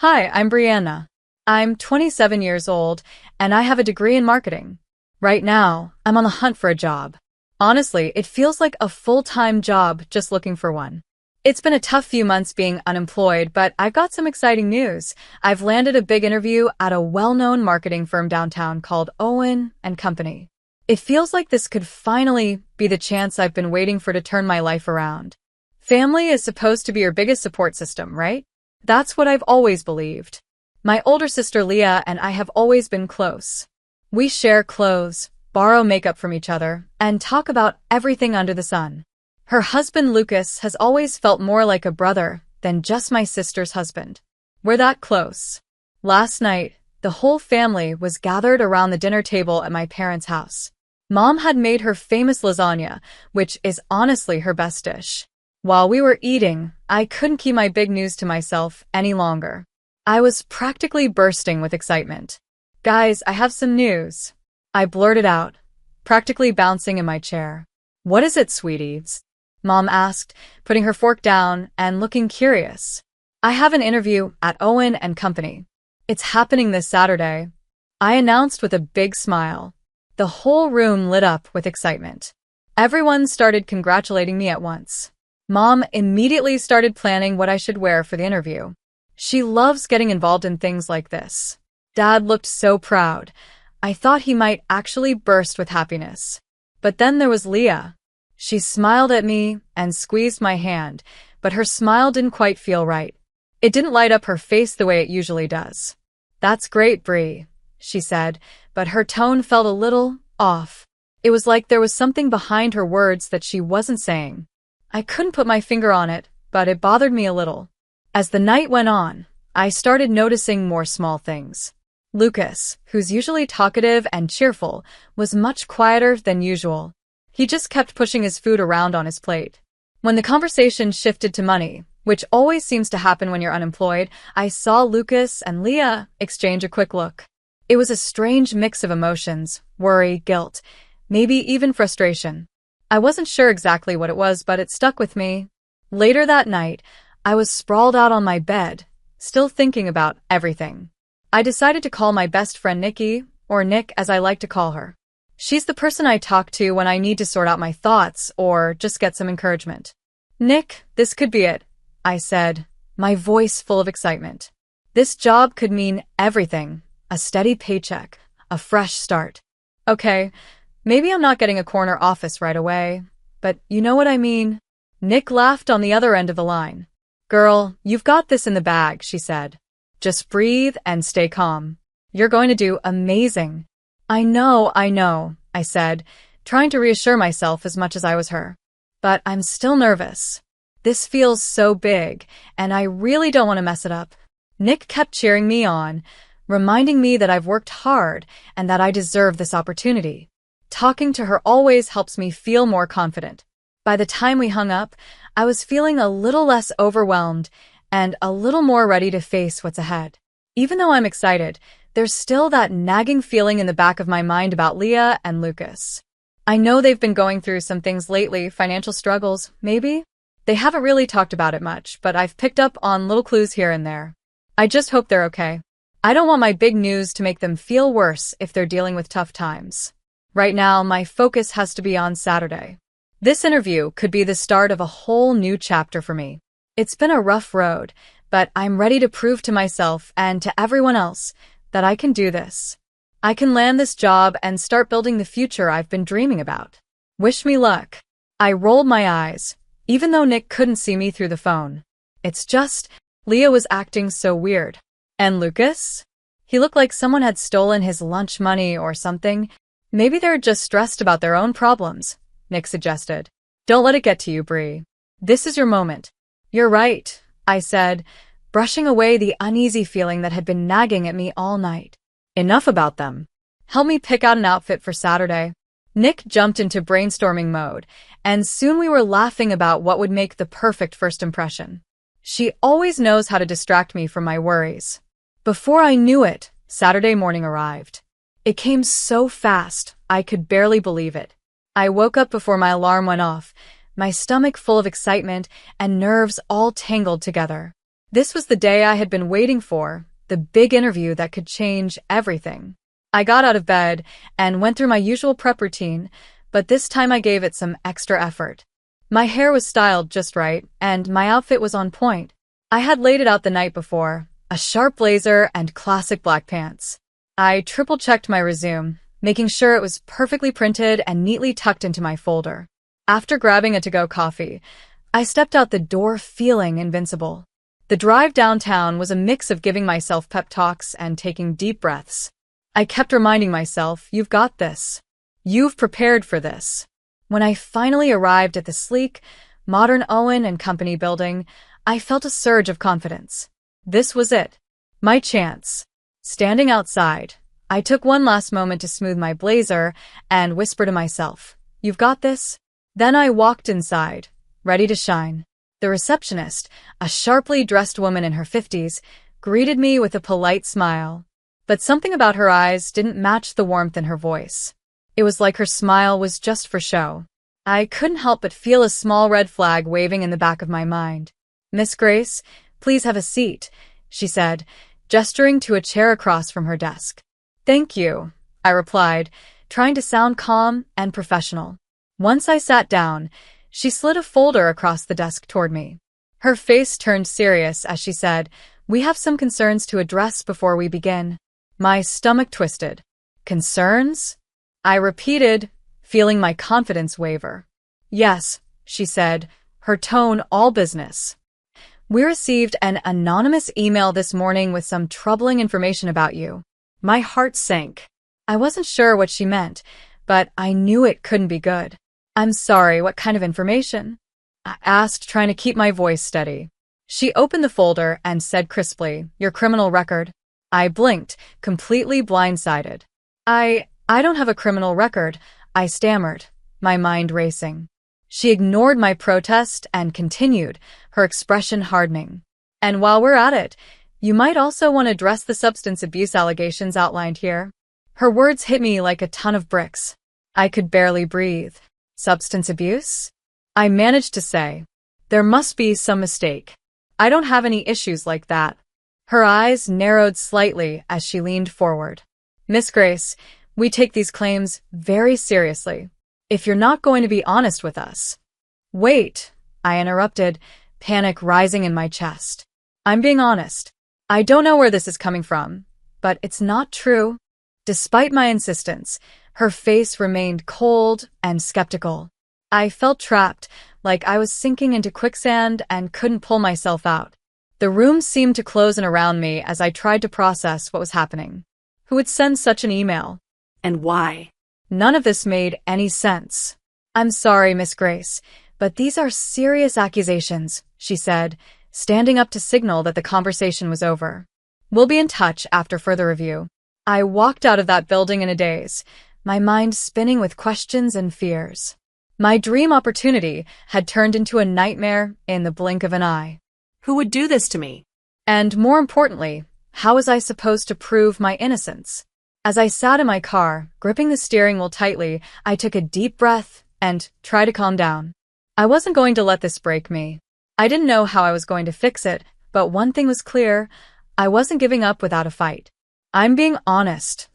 Hi, I'm Brianna. I'm 27 years old, and I have a degree in marketing. Right now, I'm on the hunt for a job. Honestly, it feels like a full-time job just looking for one. It's been a tough few months being unemployed, but I've got some exciting news. I've landed a big interview at a well-known marketing firm downtown called Owen and Company. It feels like this could finally be the chance I've been waiting for to turn my life around. Family is supposed to be your biggest support system, right? That's what I've always believed. My older sister Leah and I have always been close. We share clothes, borrow makeup from each other, and talk about everything under the sun. Her husband Lucas has always felt more like a brother than just my sister's husband. We're that close. Last night, the whole family was gathered around the dinner table at my parents' house. Mom had made her famous lasagna, which is honestly her best dish. While we were eating, I couldn't keep my big news to myself any longer. I was practically bursting with excitement. Guys, I have some news. I blurted out, practically bouncing in my chair. What is it, sweeties? Mom asked, putting her fork down and looking curious. I have an interview at Owen and Company. It's happening this Saturday. I announced with a big smile. The whole room lit up with excitement. Everyone started congratulating me at once. Mom immediately started planning what I should wear for the interview. She loves getting involved in things like this. Dad looked so proud. I thought he might actually burst with happiness. But then there was Leah. She smiled at me and squeezed my hand, but her smile didn't quite feel right. It didn't light up her face the way it usually does. That's great, Bree, she said, but her tone felt a little off. It was like there was something behind her words that she wasn't saying. I couldn't put my finger on it, but it bothered me a little. As the night went on, I started noticing more small things. Lucas, who's usually talkative and cheerful, was much quieter than usual. He just kept pushing his food around on his plate. When the conversation shifted to money, which always seems to happen when you're unemployed, I saw Lucas and Leah exchange a quick look. It was a strange mix of emotions, worry, guilt, maybe even frustration. I wasn't sure exactly what it was, but it stuck with me. Later that night, I was sprawled out on my bed, still thinking about everything. I decided to call my best friend Nikki, or Nick as I like to call her. She's the person I talk to when I need to sort out my thoughts or just get some encouragement. Nick, this could be it, I said, my voice full of excitement. This job could mean everything, a steady paycheck, a fresh start. Okay, maybe I'm not getting a corner office right away, but you know what I mean. Nick laughed on the other end of the line. Girl, you've got this in the bag, she said. Just breathe and stay calm. You're going to do amazing. I know, I said, trying to reassure myself as much as I was her. But I'm still nervous. This feels so big, and I really don't want to mess it up. Nick kept cheering me on, reminding me that I've worked hard and that I deserve this opportunity. Talking to her always helps me feel more confident. By the time we hung up, I was feeling a little less overwhelmed and a little more ready to face what's ahead. Even though I'm excited, there's still that nagging feeling in the back of my mind about Leah and Lucas. I know they've been going through some things lately, financial struggles, maybe? They haven't really talked about it much, but I've picked up on little clues here and there. I just hope they're okay. I don't want my big news to make them feel worse if they're dealing with tough times. Right now, my focus has to be on Saturday. This interview could be the start of a whole new chapter for me. It's been a rough road, but I'm ready to prove to myself and to everyone else that I can do this. I can land this job and start building the future I've been dreaming about. Wish me luck. I rolled my eyes, even though Nick couldn't see me through the phone. It's just, Leah was acting so weird. And Lucas? He looked like someone had stolen his lunch money or something. Maybe they're just stressed about their own problems, Nick suggested. Don't let it get to you, Bree. This is your moment. You're right, I said, brushing away the uneasy feeling that had been nagging at me all night. Enough about them. Help me pick out an outfit for Saturday. Nick jumped into brainstorming mode, and soon we were laughing about what would make the perfect first impression. She always knows how to distract me from my worries. Before I knew it, Saturday morning arrived. It came so fast, I could barely believe it. I woke up before my alarm went off, my stomach full of excitement and nerves all tangled together. This was the day I had been waiting for, the big interview that could change everything. I got out of bed and went through my usual prep routine, but this time I gave it some extra effort. My hair was styled just right, and my outfit was on point. I had laid it out the night before, a sharp blazer and classic black pants. I triple-checked my resume, making sure it was perfectly printed and neatly tucked into my folder. After grabbing a to-go coffee, I stepped out the door feeling invincible. The drive downtown was a mix of giving myself pep talks and taking deep breaths. I kept reminding myself, you've got this. You've prepared for this. When I finally arrived at the sleek, modern Owen and Company building, I felt a surge of confidence. This was it. My chance. Standing outside, I took one last moment to smooth my blazer and whisper to myself, you've got this? Then I walked inside, ready to shine. The receptionist, a sharply dressed woman in her 50s, greeted me with a polite smile. But something about her eyes didn't match the warmth in her voice. It was like her smile was just for show. I couldn't help but feel a small red flag waving in the back of my mind. Miss Grace, please have a seat, she said, gesturing to a chair across from her desk. Thank you, I replied, trying to sound calm and professional. Once I sat down, she slid a folder across the desk toward me. Her face turned serious as she said, we have some concerns to address before we begin. My stomach twisted. Concerns? I repeated, feeling my confidence waver. Yes, she said, her tone all business. We received an anonymous email this morning with some troubling information about you. My heart sank. I wasn't sure what she meant, but I knew it couldn't be good. I'm sorry, what kind of information? I asked, trying to keep my voice steady. She opened the folder and said crisply, your criminal record. I blinked, completely blindsided. I don't have a criminal record, I stammered, my mind racing. She ignored my protest and continued, her expression hardening. And while we're at it, you might also want to address the substance abuse allegations outlined here. Her words hit me like a ton of bricks. I could barely breathe. Substance abuse? I managed to say, there must be some mistake. I don't have any issues like that. Her eyes narrowed slightly as she leaned forward. Miss Grace, we take these claims very seriously. If you're not going to be honest with us. Wait, I interrupted, panic rising in my chest. I'm being honest. I don't know where this is coming from, but it's not true. Despite my insistence, her face remained cold and skeptical. I felt trapped, like I was sinking into quicksand and couldn't pull myself out. The room seemed to close in around me as I tried to process what was happening. Who would send such an email? And why? None of this made any sense. I'm sorry, Miss Grace, but these are serious accusations, she said, standing up to signal that the conversation was over. We'll be in touch after further review. I walked out of that building in a daze, my mind spinning with questions and fears. My dream opportunity had turned into a nightmare in the blink of an eye. Who would do this to me? And more importantly, how was I supposed to prove my innocence? As I sat in my car, gripping the steering wheel tightly, I took a deep breath and tried to calm down. I wasn't going to let this break me. I didn't know how I was going to fix it, but one thing was clear, I wasn't giving up without a fight. I'm being honest,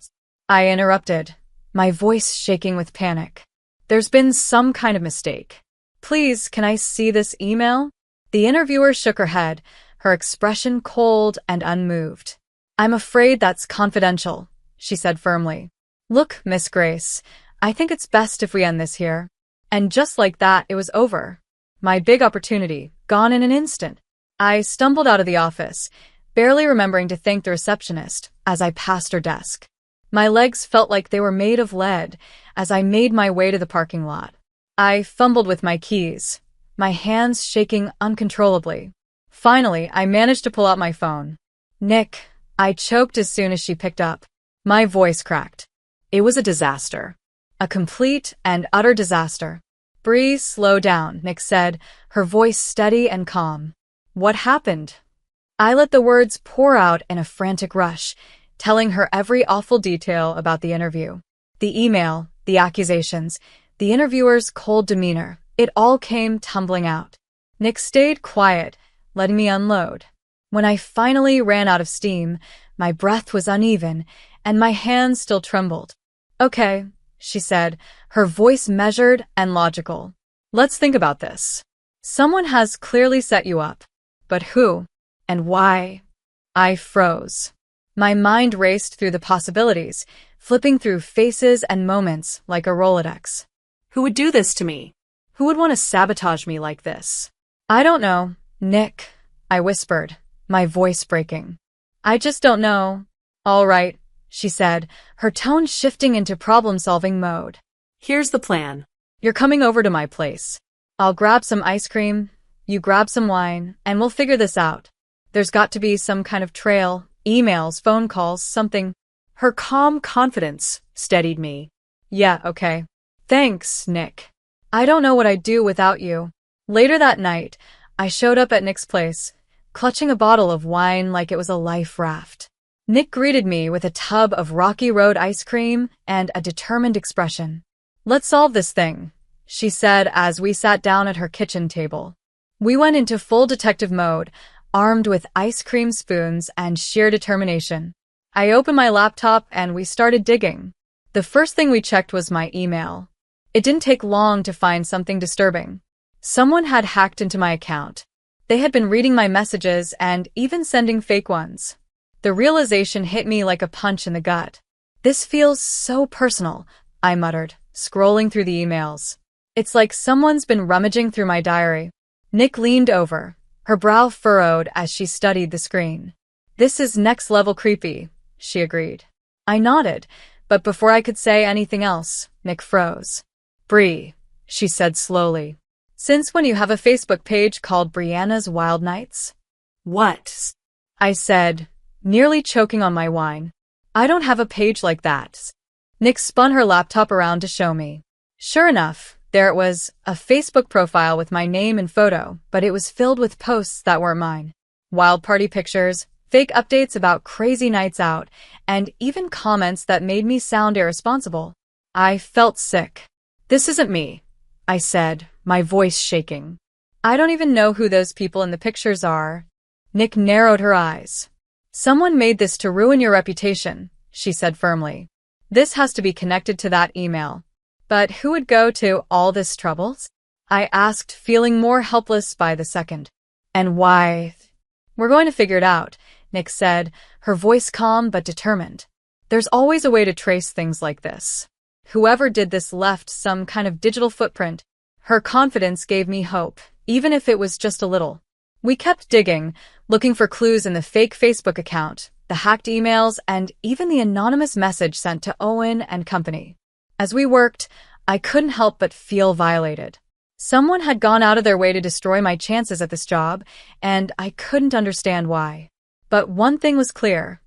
I interrupted, my voice shaking with panic. There's been some kind of mistake. Please, can I see this email? The interviewer shook her head, her expression cold and unmoved. I'm afraid that's confidential, she said firmly. Look, Miss Grace, I think it's best if we end this here. And just like that, it was over. My big opportunity, gone in an instant. I stumbled out of the office, barely remembering to thank the receptionist as I passed her desk. My legs felt like they were made of lead as I made my way to the parking lot. I fumbled with my keys, my hands shaking uncontrollably. Finally, I managed to pull out my phone. Nick, I choked as soon as she picked up. My voice cracked. It was a disaster. A complete and utter disaster. Bree, slow down, Nick said, her voice steady and calm. What happened? I let the words pour out in a frantic rush, telling her every awful detail about the interview. The email, the accusations, the interviewer's cold demeanor, it all came tumbling out. Nick stayed quiet, letting me unload. When I finally ran out of steam, my breath was uneven, and my hands still trembled. Okay, she said, her voice measured and logical. Let's think about this. Someone has clearly set you up. But who? And why? I froze. My mind raced through the possibilities, flipping through faces and moments like a Rolodex. Who would do this to me? Who would want to sabotage me like this? I don't know, Nick, I whispered, my voice breaking. I just don't know. All right, she said, her tone shifting into problem-solving mode. Here's the plan. You're coming over to my place. I'll grab some ice cream, you grab some wine, and we'll figure this out. There's got to be some kind of trail, emails, phone calls, something. Her calm confidence steadied me. Yeah, okay. Thanks, Nick. I don't know what I'd do without you. Later that night, I showed up at Nick's place, clutching a bottle of wine like it was a life raft. Nick greeted me with a tub of Rocky Road ice cream and a determined expression. Let's solve this thing, she said as we sat down at her kitchen table. We went into full detective mode, armed with ice cream spoons and sheer determination. I opened my laptop and we started digging. The first thing we checked was my email. It didn't take long to find something disturbing. Someone had hacked into my account. They had been reading my messages and even sending fake ones. The realization hit me like a punch in the gut. This feels so personal, I muttered, scrolling through the emails. It's like someone's been rummaging through my diary. Nick leaned over, her brow furrowed as she studied the screen. This is next level creepy, she agreed. I nodded, but before I could say anything else, Nick froze. Bree, she said slowly. Since when you have a Facebook page called Brianna's Wild Nights? What? I said, nearly choking on my wine. I don't have a page like that. Nick spun her laptop around to show me. Sure enough, there it was, a Facebook profile with my name and photo, but it was filled with posts that weren't mine. Wild party pictures, fake updates about crazy nights out, and even comments that made me sound irresponsible. I felt sick. This isn't me, I said, my voice shaking. I don't even know who those people in the pictures are. Nick narrowed her eyes. Someone made this to ruin your reputation, she said firmly. This has to be connected to that email. But who would go to all this trouble? I asked, feeling more helpless by the second. And why? We're going to figure it out, Nick said, her voice calm but determined. There's always a way to trace things like this. Whoever did this left some kind of digital footprint. Her confidence gave me hope, even if it was just a little. We kept digging, looking for clues in the fake Facebook account, the hacked emails, and even the anonymous message sent to Owen and company. As we worked, I couldn't help but feel violated. Someone had gone out of their way to destroy my chances at this job, and I couldn't understand why. But one thing was clear.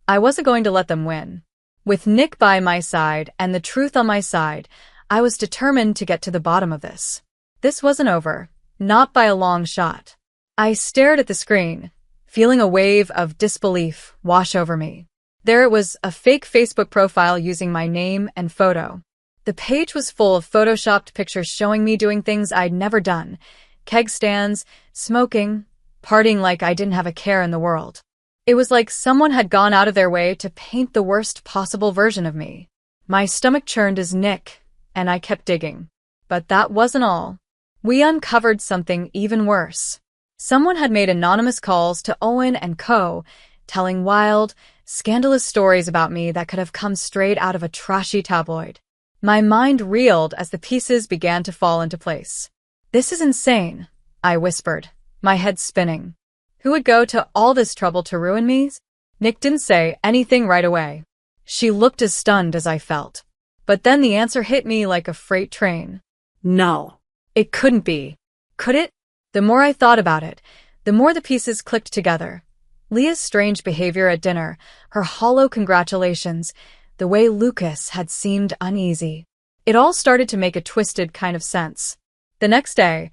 I wasn't going to let them win. With Nick by my side and the truth on my side, I was determined to get to the bottom of this. This wasn't over, not by a long shot. I stared at the screen, feeling a wave of disbelief wash over me. There it was, a fake Facebook profile using my name and photo. The page was full of photoshopped pictures showing me doing things I'd never done. Keg stands, smoking, partying like I didn't have a care in the world. It was like someone had gone out of their way to paint the worst possible version of me. My stomach churned as Nick, and I kept digging. But that wasn't all. We uncovered something even worse. Someone had made anonymous calls to Owen and Co., telling wild, scandalous stories about me that could have come straight out of a trashy tabloid. My mind reeled as the pieces began to fall into place. This is insane, I whispered, my head spinning. Who would go to all this trouble to ruin me? Nick didn't say anything right away. She looked as stunned as I felt. But then the answer hit me like a freight train. No. It couldn't be. Could it? The more I thought about it, the more the pieces clicked together. Leah's strange behavior at dinner, her hollow congratulations, the way Lucas had seemed uneasy. It all started to make a twisted kind of sense. The next day,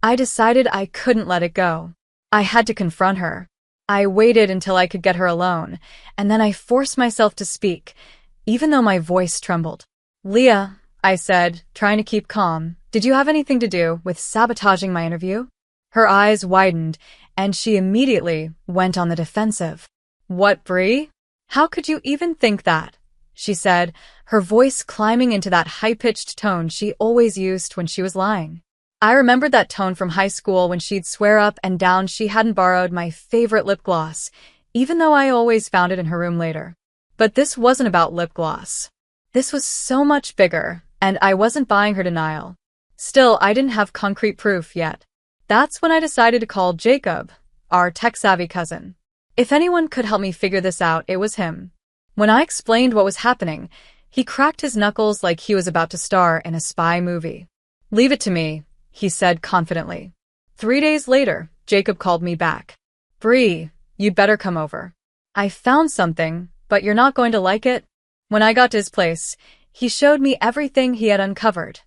I decided I couldn't let it go. I had to confront her. I waited until I could get her alone, and then I forced myself to speak, even though my voice trembled. Leah, I said, trying to keep calm, did you have anything to do with sabotaging my interview? Her eyes widened, and she immediately went on the defensive. "What, Bree? How could you even think that?" she said, her voice climbing into that high-pitched tone she always used when she was lying. I remembered that tone from high school when she'd swear up and down she hadn't borrowed my favorite lip gloss, even though I always found it in her room later. But this wasn't about lip gloss. This was so much bigger, and I wasn't buying her denial. Still, I didn't have concrete proof yet. That's when I decided to call Jacob, our tech-savvy cousin. If anyone could help me figure this out, it was him. When I explained what was happening, he cracked his knuckles like he was about to star in a spy movie. "Leave it to me," he said confidently. 3 days later, Jacob called me back. "Bree, you'd better come over. I found something, but you're not going to like it." When I got to his place, he showed me everything he had uncovered.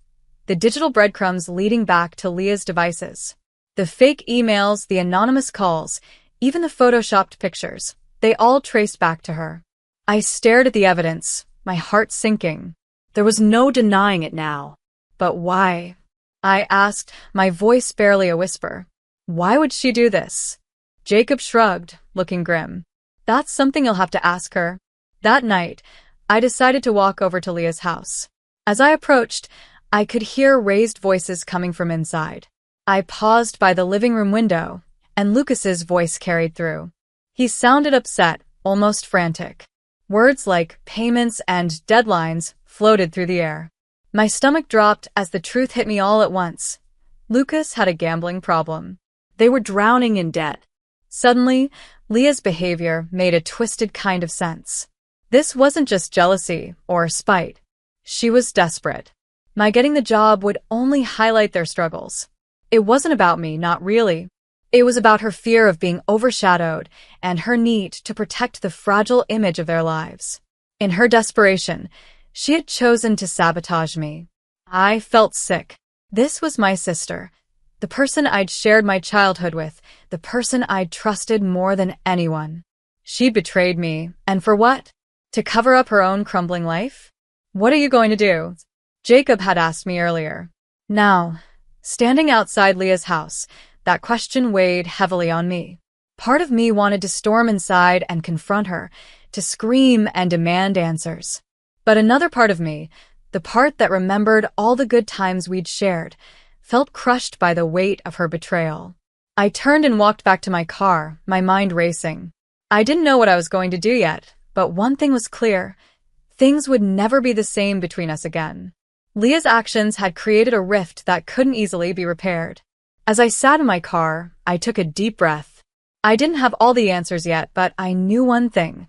The digital breadcrumbs leading back to Leah's devices. The fake emails, the anonymous calls, even the photoshopped pictures, they all traced back to her. I stared at the evidence, my heart sinking. There was no denying it now. But why? I asked, my voice barely a whisper. Why would she do this? Jacob shrugged, looking grim. "That's something you'll have to ask her." That night, I decided to walk over to Leah's house. As I approached, I could hear raised voices coming from inside. I paused by the living room window, and Lucas's voice carried through. He sounded upset, almost frantic. Words like payments and deadlines floated through the air. My stomach dropped as the truth hit me all at once. Lucas had a gambling problem. They were drowning in debt. Suddenly, Leah's behavior made a twisted kind of sense. This wasn't just jealousy or spite. She was desperate. My getting the job would only highlight their struggles. It wasn't about me, not really. It was about her fear of being overshadowed and her need to protect the fragile image of their lives. In her desperation, she had chosen to sabotage me. I felt sick. This was my sister, the person I'd shared my childhood with, the person I'd trusted more than anyone. She'd betrayed me, and for what? To cover up her own crumbling life? "What are you going to do?" Jacob had asked me earlier. Now, standing outside Leah's house, that question weighed heavily on me. Part of me wanted to storm inside and confront her, to scream and demand answers. But another part of me, the part that remembered all the good times we'd shared, felt crushed by the weight of her betrayal. I turned and walked back to my car, my mind racing. I didn't know what I was going to do yet, but one thing was clear. Things would never be the same between us again. Leah's actions had created a rift that couldn't easily be repaired. As I sat in my car, I took a deep breath. I didn't have all the answers yet, but I knew one thing.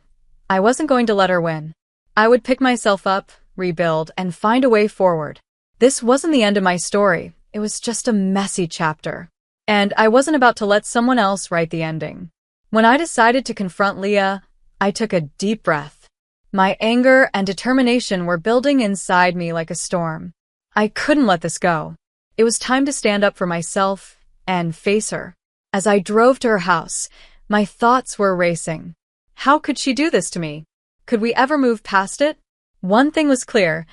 I wasn't going to let her win. I would pick myself up, rebuild, and find a way forward. This wasn't the end of my story. It was just a messy chapter. And I wasn't about to let someone else write the ending. When I decided to confront Leah, I took a deep breath. My anger and determination were building inside me like a storm. I couldn't let this go. It was time to stand up for myself and face her. As I drove to her house, my thoughts were racing. How could she do this to me? Could we ever move past it? One thing was clear.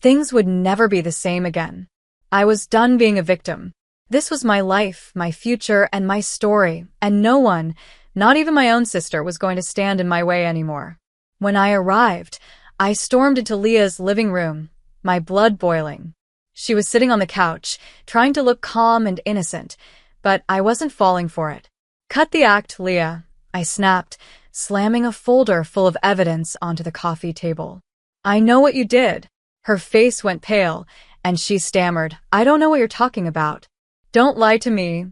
Things would never be the same again. I was done being a victim. This was my life, my future, and my story, and no one, not even my own sister, was going to stand in my way anymore. When I arrived, I stormed into Leah's living room, my blood boiling. She was sitting on the couch, trying to look calm and innocent, but I wasn't falling for it. "Cut the act, Leah," I snapped, slamming a folder full of evidence onto the coffee table. "I know what you did." Her face went pale, and she stammered, "I don't know what you're talking about." "Don't lie to me,"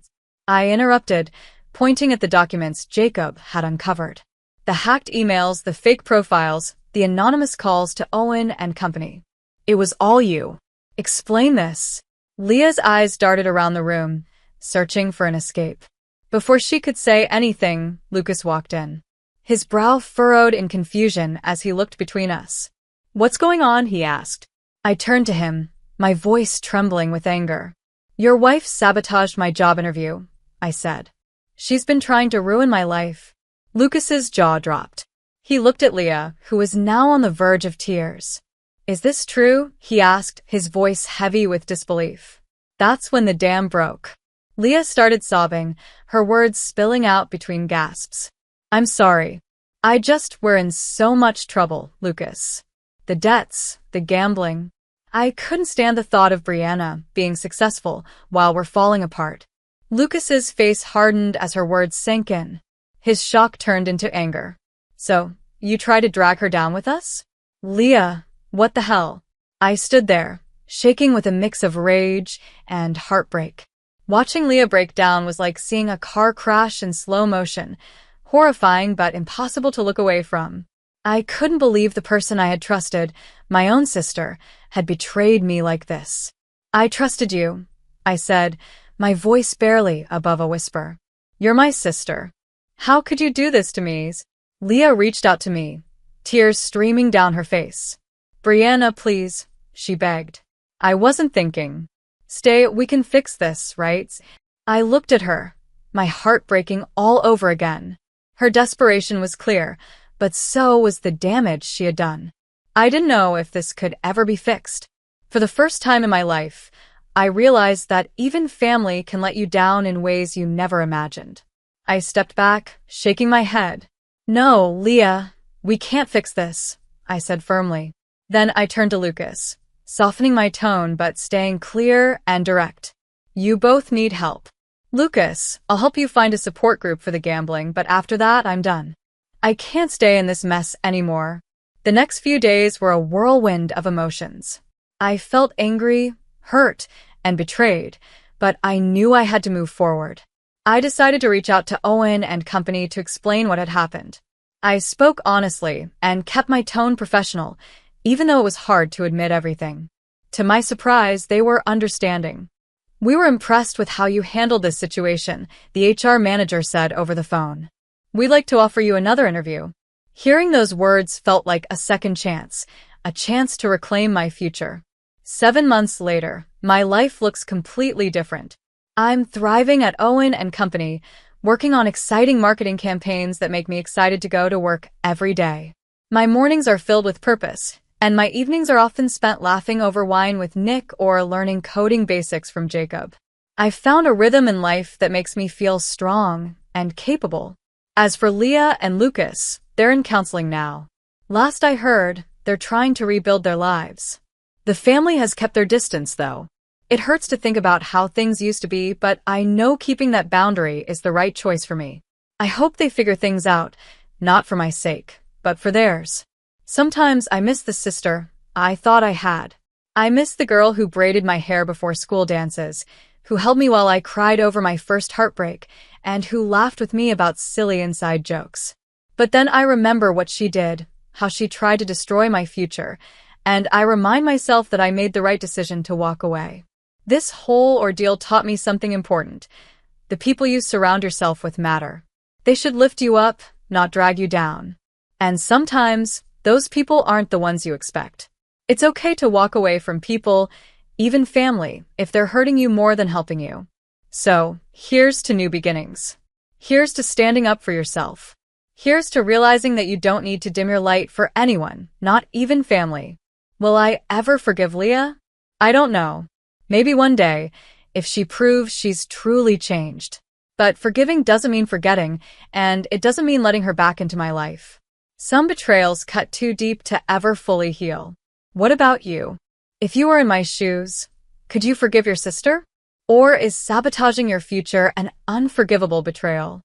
I interrupted, pointing at the documents Jacob had uncovered. The hacked emails, the fake profiles, the anonymous calls to Owen and company. "It was all you. Explain this." Leah's eyes darted around the room, searching for an escape. Before she could say anything, Lucas walked in. His brow furrowed in confusion as he looked between us. "What's going on?" he asked. I turned to him, my voice trembling with anger. "Your wife sabotaged my job interview," I said. "She's been trying to ruin my life." Lucas's jaw dropped. He looked at Leah, who was now on the verge of tears. "Is this true?" he asked, his voice heavy with disbelief. That's when the dam broke. Leah started sobbing, her words spilling out between gasps. I'm sorry. We're in so much trouble, Lucas. The debts, the gambling. I couldn't stand the thought of Brianna being successful while we're falling apart. Lucas's face hardened as her words sank in. His shock turned into anger. So, you tried to drag her down with us? Leah, what the hell? I stood there, shaking with a mix of rage and heartbreak. Watching Leah break down was like seeing a car crash in slow motion, horrifying but impossible to look away from. I couldn't believe the person I had trusted, my own sister, had betrayed me like this. I trusted you, I said, my voice barely above a whisper. You're my sister. How could you do this to me? Leah reached out to me, tears streaming down her face. Brianna, please, she begged. I wasn't thinking. Stay, we can fix this, right? I looked at her, my heart breaking all over again. Her desperation was clear, but so was the damage she had done. I didn't know if this could ever be fixed. For the first time in my life, I realized that even family can let you down in ways you never imagined. I stepped back, shaking my head. No, Leah, we can't fix this, I said firmly. Then I turned to Lucas, softening my tone but staying clear and direct. You both need help. Lucas, I'll help you find a support group for the gambling, but after that, I'm done. I can't stay in this mess anymore. The next few days were a whirlwind of emotions. I felt angry, hurt, and betrayed, but I knew I had to move forward. I decided to reach out to Owen and company to explain what had happened. I spoke honestly and kept my tone professional, even though it was hard to admit everything. To my surprise, they were understanding. We were impressed with how you handled this situation, the HR manager said over the phone. We'd like to offer you another interview. Hearing those words felt like a second chance, a chance to reclaim my future. 7 months later, my life looks completely different. I'm thriving at Owen and Company, working on exciting marketing campaigns that make me excited to go to work every day. My mornings are filled with purpose, and my evenings are often spent laughing over wine with Nick or learning coding basics from Jacob. I've found a rhythm in life that makes me feel strong and capable. As for Leah and Lucas, they're in counseling now. Last I heard, they're trying to rebuild their lives. The family has kept their distance, though. It hurts to think about how things used to be, but I know keeping that boundary is the right choice for me. I hope they figure things out, not for my sake, but for theirs. Sometimes I miss the sister I thought I had. I miss the girl who braided my hair before school dances, who held me while I cried over my first heartbreak, and who laughed with me about silly inside jokes. But then I remember what she did, how she tried to destroy my future, and I remind myself that I made the right decision to walk away. This whole ordeal taught me something important. The people you surround yourself with matter. They should lift you up, not drag you down. And sometimes, those people aren't the ones you expect. It's okay to walk away from people, even family, if they're hurting you more than helping you. So, here's to new beginnings. Here's to standing up for yourself. Here's to realizing that you don't need to dim your light for anyone, not even family. Will I ever forgive Leah? I don't know. Maybe one day, if she proves she's truly changed. But forgiving doesn't mean forgetting, and it doesn't mean letting her back into my life. Some betrayals cut too deep to ever fully heal. What about you? If you were in my shoes, could you forgive your sister? Or is sabotaging your future an unforgivable betrayal?